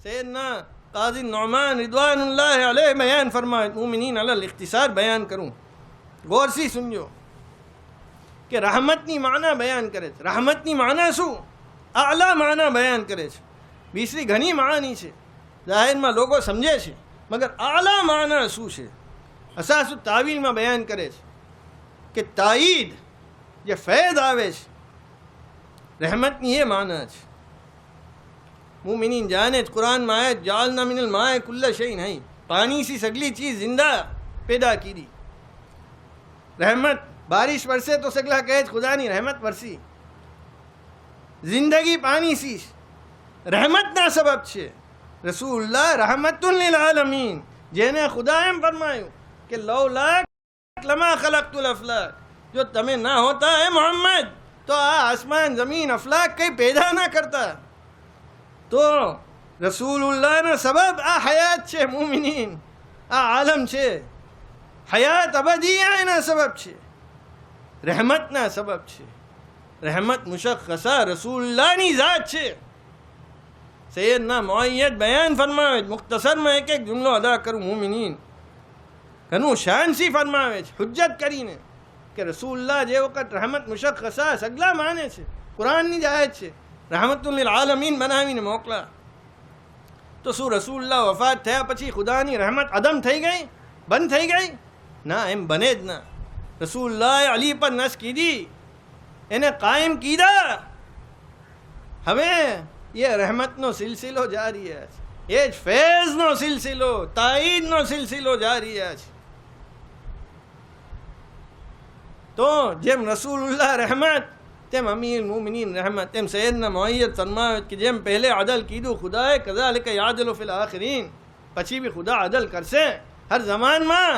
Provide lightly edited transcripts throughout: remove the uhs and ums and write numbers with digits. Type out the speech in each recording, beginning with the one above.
सैयदना काजी नौमान रिदवानुल्लाह अलैह बयान फरमाए, मुमिनीन अलल इख्तिसार बयान करूँ, ગોરથી સુનજો કે રહમતની માના બયાન કરે છે. રહમતની માના શું? આલા માના બયાન કરે છે. બીસરી ઘણી માની છે, જાહેરમાં લોકો સમજે છે, મગર આલા માના શું છે અસાસુ તાવીલમાં બયાન કરે છે કે તાઈદ જે ફૈદ આવે છે રહેમતની એ માના છે. મુમિનીન જાને જ કુરાનમાં આયત જાલના મિનલ માએ કુલ્લ શૈ નહીં, પાણી सी सगली चीज़ जिंदा पैदा की दी. रहमत बारिश वरसे तो सगला कहे खुदा नहीं रहमत वरसी. जिंदगी पानी सी रहमतना सबब છે. रसूलुल्लाह रहमतुल लिल आलमीन, જેને ખુદા એમ ફરમાયું કે લૌલા લમા ખલકતુલ અફલાક, જો તમે ના હોતા હે મોહમ્મદ તો આ આસમાન જમીન અફલાક કંઈ પેદા ના કરતા. તો રસૂલુલ્લાહના સબબ આ હયાત છે. મુમિનીન આ આલમ છે, હયાત અબદીયા એના સબબ છે, રહેમતના સબબ છે. રહેમત મુશખ્ખસા રસૂલુલ્લાહની ઝાત છે. સૈયદના મુઅય્યદ બયાન ફરમાવે છે, મુખ્તસરમાં એક એક જુમલો અદા કરું. મુમિનીન ઘણું શાનથી ફરમાવે છે હુજ્જત કરીને કે રસૂલુલ્લાહ જે વખત રહેમત મુશખ્ખસા સગલા માને છે, કુરાનની જ આયત છે, रहमतुल लिल आलमीन બનાવીને મોકલા. તો શું રસૂલુલ્લાહ વફાત થયા પછી ખુદાની રહેમત અદમ થઈ ગઈ, બંધ થઈ ગઈ? ના, એમ બને જ ના. રસૂલુલ્લાહે અલી પર નસ કીધી, એને કાયમ કીધા. હવે એ રહેમતનો સિલસિલો જારી છે, એ જ ફૈઝનો સિલસિલો, તાઈદનો સિલસિલો જારી છે. તો જેમ રસૂલુલ્લાહ રહેમત તેમ અમીર મુમિનીન રહેમત, તેમ સૈયદના મુઅય્યદ ફરમાવે કે જેમ પહેલે અદલ કીધું ખુદાએ કઝાલિક યાદલુ ફિલ આખિરીન, પછી બી ખુદા અદલ કરશે. હર જમાનમાં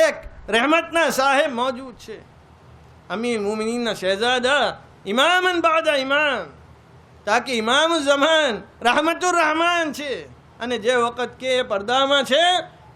એક રહેમતના સાહેબ મોજૂદ છે. અમીર મુમિનીનના શહેઝાદા ઇમામન બાદા ઇમામ, તાકે ઇમામ ઝમાન રહમતુર રહમાન છે. અને જે વખત કે પડદામાં છે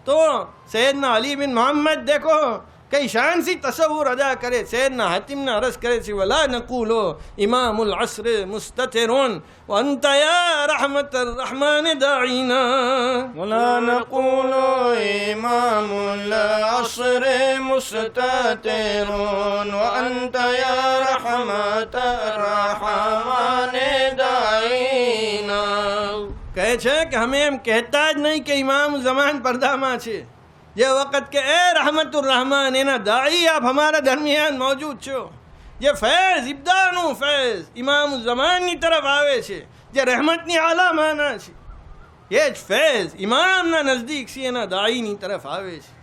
તો સૈયદના અલી બિન મોહમ્મદ દેખો કઈ શાન सी तसव्वुर अदा करे. सैयदना हातिमना अर्ज करे છે વલા નકૂલો ઇમામુલ અસ્ર મુસ્તતિરુન વ અંત યા રહમતર રહમાન દાઈના. વલા નકૂલો ઇમામુલ અસ્ર મુસ્તતિરુન વ અંત યા રહમતર રહમાન દાઈના. કહે છે કે અમે એમ કહેતા જ નહીં કે ઇમામ ઝમાન પડદામાં છે. જે વખત કે એ રહમતુર રહમાન એના દાઈ આપ હમારા દરમિયાન મોજૂદ છો. જે ફૈઝ ઇબ્દાનું ફૈઝ ઇમામ ઝમાનની તરફ આવે છે, જે રહેમતની આલા માના છે, એ જ ફૈઝ ઇમામના નજદીક છે, એના દાઈની તરફ આવે છે.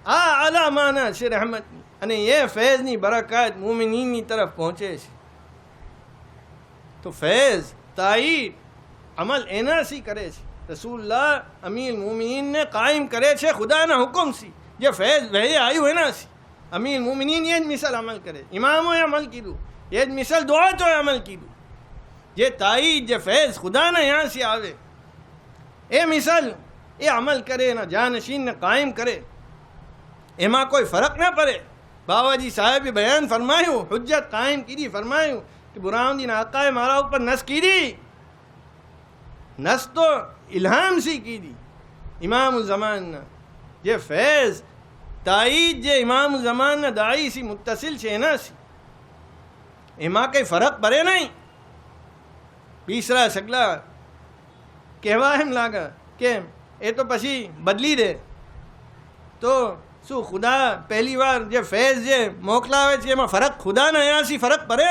આ આલા માના છે રહેમતની, અને એ ફૈઝની બરકત મુમિનીનની તરફ પહોંચે છે. તો ફૈઝ તાઈદ અમલ એનાથી કરે છે. રસૂલુલ્લાહ અમીર મુમિનીનને કાયમ કરે છે ખુદાના હુકમથી. જે ફૈઝ વહી આવ્યું એનાથી અમીર મુમિનીન એ જ મિસાલ અમલ કરે. ઇમામોએ અમલ કીધું, એ જ મિસાલ દુઆતોએ અમલ કીધું. જે તાઈદ જે ફૈઝ ખુદાના ત્યાંથી આવે એ મિસાલ એ અમલ કરે, એના જાનશીનને કાયમ કરે, એમાં કોઈ ફરક ના પડે. બાવાજી સાહેબે બયાન ફરમાયું, હુજ્જત કાયમ કીધી, ફરમાયું કે બુરાઉદ્દીન આકાએ મારા ઉપર નસ કીધી. નસ તો ઇલ્હામ સી કીધી ઇમામ ઝમાનના. જે ફૈઝ તાઈદ જે ઇમામ ઝમાનના દાઈ સી મુત્તસિલ છે એનાથી, એમાં કંઈ ફરક પડે નહીં. બીસરા સગલા કહેવા એમ લાગે કેમ એ તો પછી બદલી દે. તો શું ખુદા પહેલી વાર જે ફૈઝ જે મોકલાવે છે એમાં ફરક ખુદાના અહીંયાથી ફરક પડે?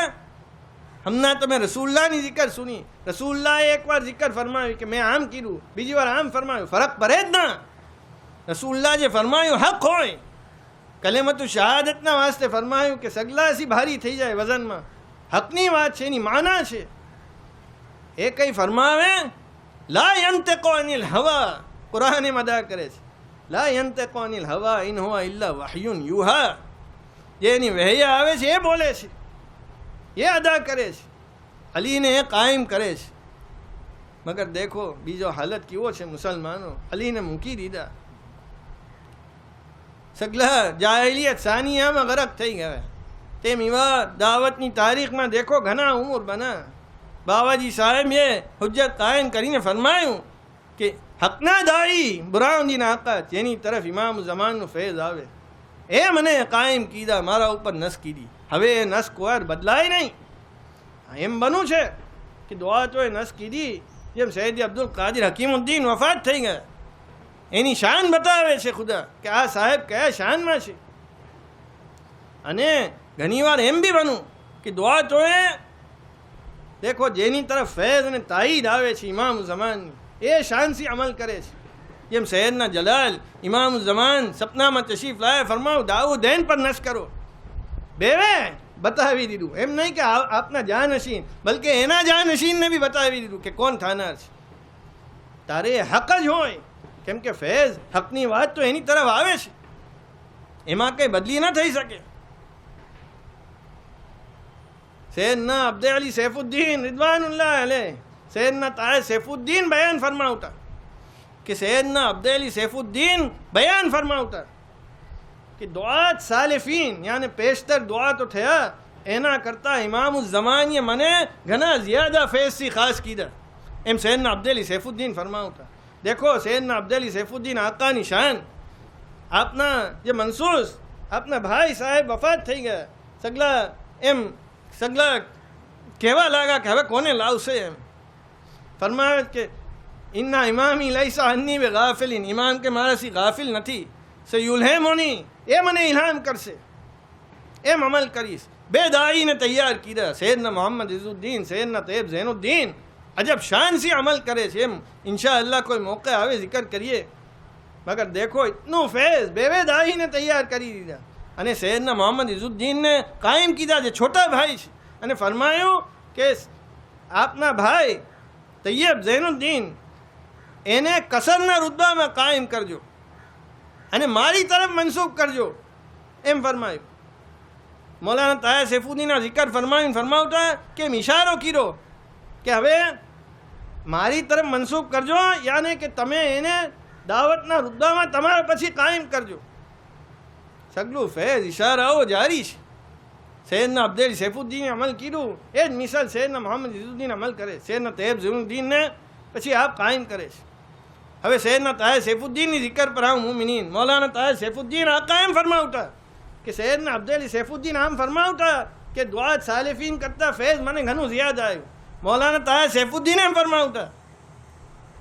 હમણાં તમે રસૂલુલ્લાહની જિકર સુની, રસૂલુલ્લાહે એકવાર જિકર ફરમાવ્યું કે મેં આમ કીધું, બીજી વાર આમ ફરમાવ્યું, ફરક પડે જ ના. રસૂલુલ્લાહ જે ફરમાયું હક હોય, કલેમતુ શહાદતના વાસ્તે ફરમાયું કે સગલાથી ભારી થઈ જાય વજનમાં, હકની વાત છે, એની માના છે. એ કંઈ ફરમાવે લા યંતિકુ અનિલ હવા, કુરાન એમ અદા કરે છે લા યંતિકુ અનિલ હવા ઇન હુવા ઇલ્લા વહયુન યુહા. જે એની વહૈયા આવે છે એ બોલે છે, એ અદા કરે છે, અલીને એ કાયમ કરે છે. મગર દેખો બીજો હાલત કેવો છે મુસલમાનો, અલીને મૂકી દીધા. સગલા જાહેલિયત સાનિયામાં ગરક થઈ ગયા. તેમ એવા દાવતની તારીખમાં દેખો ઘણા ઉમર બના, બાવાજી સાહેબે હુજ્જત કાયમ કરીને ફરમાયું કે હકના દાઈ બુરાઉદ્દીન આકા જેની તરફ ઇમામ ઝમાનનું ફૈઝ આવે એ મને કાયમ કીધા, મારા ઉપર નસ કીધી. હવે એ નસ કોઈ બદલાય નહીં. એમ બનવું છે કે દુઆ તો એ નસ કીધી જેમ સૈયદ અબ્દુલ કાદિર હકીમુદ્દીન વફાત થઈ ગયા એની શાન બતાવે છે ખુદા કે આ સાહેબ કયા શાનમાં છે. અને ઘણીવાર એમ બી બનવું કે દુઆ તો એ દેખો જેની તરફ ફૈઝ અને તાઈદ આવે છે ઇમામ ઝમાનની એ શાનથી અમલ કરે છે. જેમ સૈયદના જલાલ ઇમામ ઝમાન સપનામાં તશરીફ લાવે ફરમાવું દાઉદેન પર નસ કરો, બેવે બતાવી દીધું. એમ નહીં કે આપના જાનશીન બલકે એના જાનશીનને બી બતાવી દીધું કે કોણ થાનાર છે. તારે હક જ હોય કેમ કે ફૈઝ હકની વાત તો એની તરફ આવે છે, એમાં કંઈ બદલી ન થઈ શકે. સૈયદના અબ્દે અલી સૈફુદ્દીન રિદવાનુલ્લાહ અલૈહ સૈયદના તાએ સૈફુદ્દીન બયાન ફરમાવતા કે સૈયદના અબ્દે અલી સૈફુદ્દીન બયાન ફરમાવતા કે દુઆત સાલિફીન યાને પેશતર દુઆ તો થયા એના કરતાં ઇમામ ઝમાનીએ મને ઘણા ઝિયાદા ફૈઝથી ખાસ કીધા. એમ સૈયદના અબ્દે અલી સૈફુદ્દીન ફરમાવતા. દેખો સૈયદના અબ્દે અલી સૈફુદ્દીન આકાની શાન. આપના જે મનસૂસ આપના ભાઈ સાહેબ વફાત થઈ ગયા સગલા કહેવા લાગા કે હવે કોને લાવશે. એમ ફરમાવે કે ઇન્ના ઇમામી લૈસા અન્ની બે ગાફિલીન, ઇમામ કે મારાથી ગાફિલ નથી, સે યુલ્હેમોની એ મને ઇલ્હામ કરશે, એમ અમલ કરીશ. બે દાઈને તૈયાર કીધા સૈયદના મોહમ્મદ ઇઝુદ્દીન સૈયદના તૈયબ ઝૈનુદ્દીન અજબ શાનથી અમલ કરે છે. એમ ઇન્શા અલ્લાહ કોઈ મોકા આવે જિકર કરીએ. મગર દેખો ઇતનું ફૈઝ બે દાઈને તૈયાર કરી દીધા અને સૈયદના મોહમ્મદ ઇઝુદ્દીનને કાયમ કીધા જે છોટા ભાઈ છે અને ફરમાયું કે આપના ભાઈ તૈયબ ઝૈનુદ્દીન એને કસરના રુતબામાં કાયમ કરજો અને મારી તરફ મનસૂબ કરજો. એમ ફરમાયું. મૌલાના તાયા સૈફુદ્દીનના જિકર ફરમાવતા કે ઇશારો કીધો કે હવે મારી તરફ મનસૂબ કરજો, યાને કે તમે એને દાવતના રુતબામાં તમારા પછી કાયમ કરજો. સગલું ફૈઝ ઇશારાઓ જારી છે. સૈયદના અબ્દે અલી સૈફુદ્દીને અમલ કીધું એ જ મિસાલ સૈયદના મોહમ્મદ ઇઝુદ્દીન અમલ કરે, સૈયદના તૈયબ ઝૈનુદ્દીનને પછી આપ કાયમ કરે છે. હવે સૈયદના તાયા સૈફુદ્દીનની જિકર પર આવું મુમિનીન મૌલાના તાયા સૈફુદ્દીન આકા એમ ફરમાવતા કે સૈયદના અબ્દે અલી સૈફુદ્દીન આમ ફરમાવતા કે દુઆત સાલિફીન કરતાં ફૈઝ મને ઘણું ઝિયાદ આવ્યું. મૌલાના તાયા સૈફુદ્દીન એમ ફરમાવતા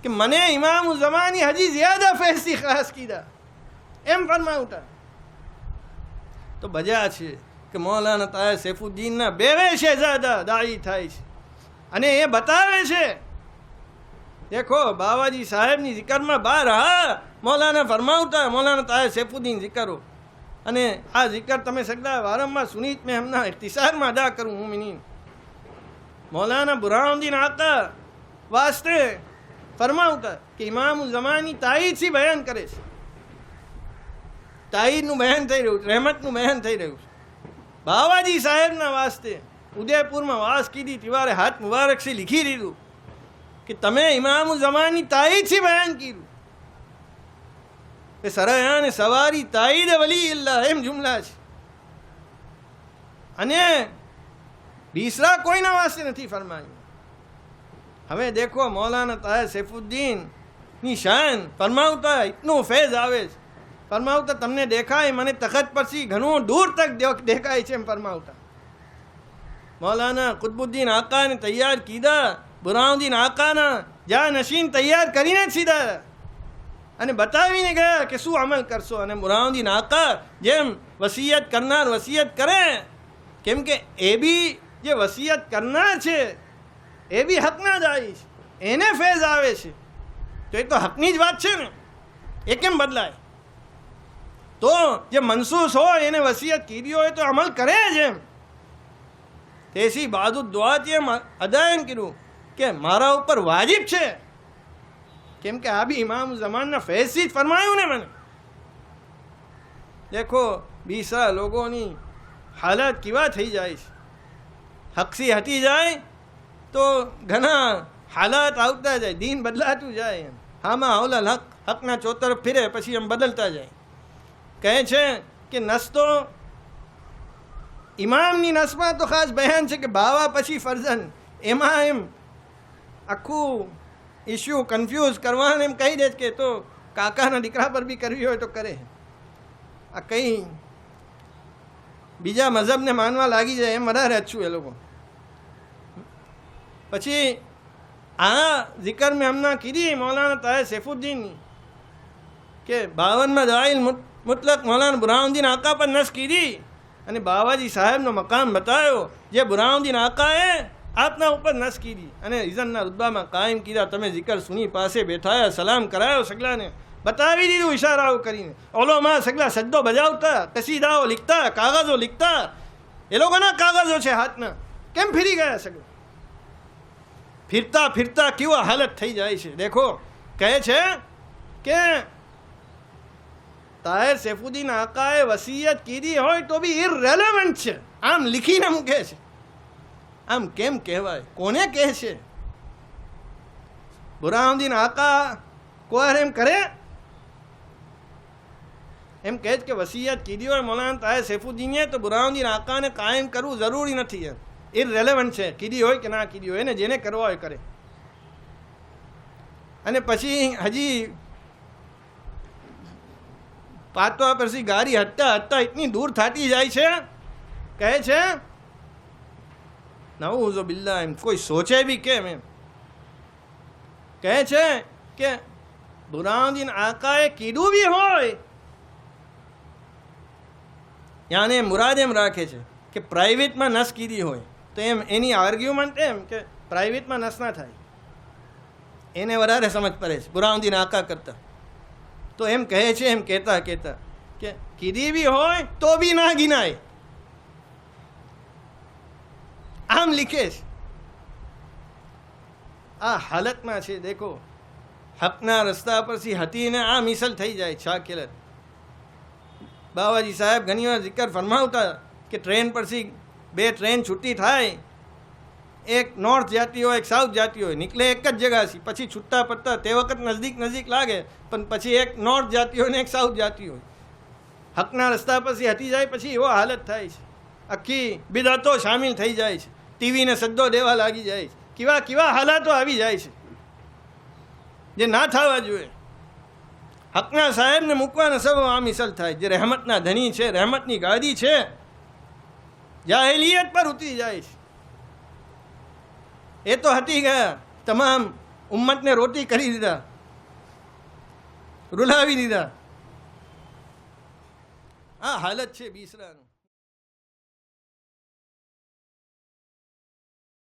કે મને ઇમામ ઝમાની હજી ઝિયાદા ફૈઝથી ખાસ કીધા. એમ ફરમાવતા. તો બજા છે કે મૌલાના તાયા સૈફુદ્દીનના બેવે શહેઝાદા દાઈ થાય છે અને એ બતાવે છે. દેખો બાવાજી સાહેબની જિકરમાં બાર હા મૌલાના ફરમાવતા મૌલાના તાયા સૈફુદ્દીન જિકરો અને આ જિકર તમે સગડા વારંવાર સુનીત મેં હમણાં ઇખ્તિસારમાં અદા કરું મુમિનીન. મૌલાના બુરહાનુદ્દીન આકા વાસ્તે ફરમાવતા કે ઇમામ ઝમાની તાઈદથી બયાન કરે છે. તાઈદનું બયાન થઈ રહ્યું, રહેમતનું બયાન થઈ રહ્યું છે. બાવાજી સાહેબના વાસ્તે ઉદયપુરમાં વાસ કીધી તિવારે હાથ મુબારકથી લીખી દીધું કે તમે ઇમામ ઝમાની તાઈદથી બયાન કીધું કે સરયાન સવારી તાઈદ વલી ઇલ્લાહ એમ જુમલા છે અને બીસરા કોઈના વાસ્તે નથી ફરમાયું. હવે દેખો મૌલાના તાયા સૈફુદ્દીનની શાન ફરમાવતા ઇતનું ફૈઝ આવે છે. ફરમાવતા તમને દેખાય મને તખત પરથી ઘણું દૂર તક દેખાય છે એમ ફરમાવતા. મૌલાના કુતબુદ્દીન આકાને તૈયાર કીધા, બુરહાનુદ્દીન આકાના જાનશીન તૈયાર કરીને જ સીધા અને બતાવીને ગયા કે શું અમલ કરશો. અને બુરહાનુદ્દીન આકા જેમ વસિયત કરનાર વસિયત કરે, કેમ કે એ બી જે વસિયત કરનાર છે એ બી હકના દાઈ છે, એને ફૈઝ આવે છે તો એ તો હકની જ વાત છે ને, એ કેમ બદલાય. તો જે મનસૂસ હોય એને વસિયત કીધી હોય તો અમલ કરે જ. એમ તેસી બાદુ દુઆથી એમ અદાયન કીધું કે મારા ઉપર વાજિબ છે, કેમ કે આ બી ઇમામ ઝમાનના ફૈઝથી જ ફરમાયું ને મને. દેખો બીસા લોકોની હાલત કેવા થઈ જાય છે. હકથી હટી જાય તો ઘણા હાલાત આવતા જાય, દીન બદલાતું જાય. એમ હામાં હવલા હક હકના ચોતરફ ફિરે પછી એમ બદલતા જાય. કહે છે કે નસ તો ઇમામની નસમાં તો ખાસ બયાન છે કે બાવા પછી ફરજન એમાં એમ આખું ઇસ્યુ કન્ફ્યુઝ કરવાને એમ કહી દે કે તો કાકાના દીકરા પર બી કરવી હોય તો કરે. આ કંઈ બીજા મઝહબને માનવા લાગી જાય એમ વધારે અચ્છું એ લોકો. પછી આ જિકર મેં હમણાં કીધી મૌલાના તાહિર સૈફુદ્દીનની કે 52માં દલાઈલ મુતલક મૌલાના બુરહાનુદ્દીન આકા પર નસ કીધી અને બાવાજી સાહેબનો મકામ બતાવ્યો જે બુરહાનુદ્દીન આકાએ આપના ઉપર નસ કીધી અને ઇઝનના રુતબામાં કાયમ કીધા. તમે જિકર સુની પાસે બેઠાયા, સલામ કરાયો સગલાને, બતાવી દીધું ઇશારાઓ કરીને. ઓલોમાં સગલા સજ્દો બજાવતા, કસીદાઓ લીખતા, કાગળો લીખતા. એ લોકોના કાગળો છે હાથના, કેમ ફરી ગયા સગલા? ફિરતા ફિરતા કેવા હાલત થઈ જાય છે. દેખો કહે છે કે તાહિર સૈફુદ્દીન આકાએ વસીયત કીધી હોય તો બી ઇરરેલેવન્ટ છે, આમ લીખીને મૂકે છે. આમ કેમ કહેવાય? કોને કહે છે? બુરહાનુદ્દીન આકા કોઈ એમ કરે? એમ કહે છે કે વસીયત કીધી હોય મૌલાના તાહિર સૈફુદ્દીને તો બુરહાનુદ્દીન આકાને કાયમ કરવું જરૂરી નથી. એમ ઇરરેલેવન્ટ છે, કીધી હોય કે ના કીધી હોય, એને જેને કરવા હોય કરે. અને પછી હજી પાતવા પછી ગાડી હટતા હટતા એટલી દૂર થાતી જાય છે. કહે છે નઉઝુ બિલ્લાહ, એમ કોઈ સોચે બી કેમ? એમ કહે છે કે બુરહાનુદ્દીન આકાએ કીધું બી હોય, યાને મુરાદ એમ રાખે છે કે પ્રાઇવેટમાં નસ કીધી હોય તો એમ એની આર્ગ્યુમેન્ટ એમ કે પ્રાઇવેટમાં નસ ના થાય, એને વધારે સમજ પડે છે બુરહાનુદ્દીન આકા કરતા. તો એમ કહે છે, એમ કહેતા કહેતા કે કીધી બી હોય તો બી ના ગિનાય, આમ લીખે છે. આ હાલતમાં છે. દેખો હકના રસ્તા પરથી હટીને આ મિસલ થઈ જાય. શાકિલત બાવાજી સાહેબ ઘણી વાર જિકર ફરમાવતા કે ટ્રેન પરથી 2 ટ્રેન છૂટી થાય, એક નોર્થ જાતી હોય એક સાઉથ જાતી હોય, નીકળે એક જ જગાથી, પછી છૂટા પડતા તે વખત નજદીક નજીક લાગે, પણ પછી એક નોર્થ જાતી હોય ને એક સાઉથ જાતી હોય. હકના રસ્તા પરથી હટી જાય પછી એવો હાલત થાય છે, આખી બિદઅતો શામિલ થઈ જાય છે, ટીવીને સદ્દો દેવા લાગી જાય છે, કેવા કેવા હાલાતો આવી જાય છે જે ના થવા જોઈએ. હકના સાહેબને મૂકવાના સબ આ મિસલ થાય. જે રહેમતના ધણી છે, રહેમતની ગાદી છે, જાહેલિયત પર ઉતરી જાય છે. એ તો હટી ગયા, તમામ ઉમ્મતને રોટી કરી દીધા, રૂલાવી દીધા. આ હાલત છે બીસરાનું.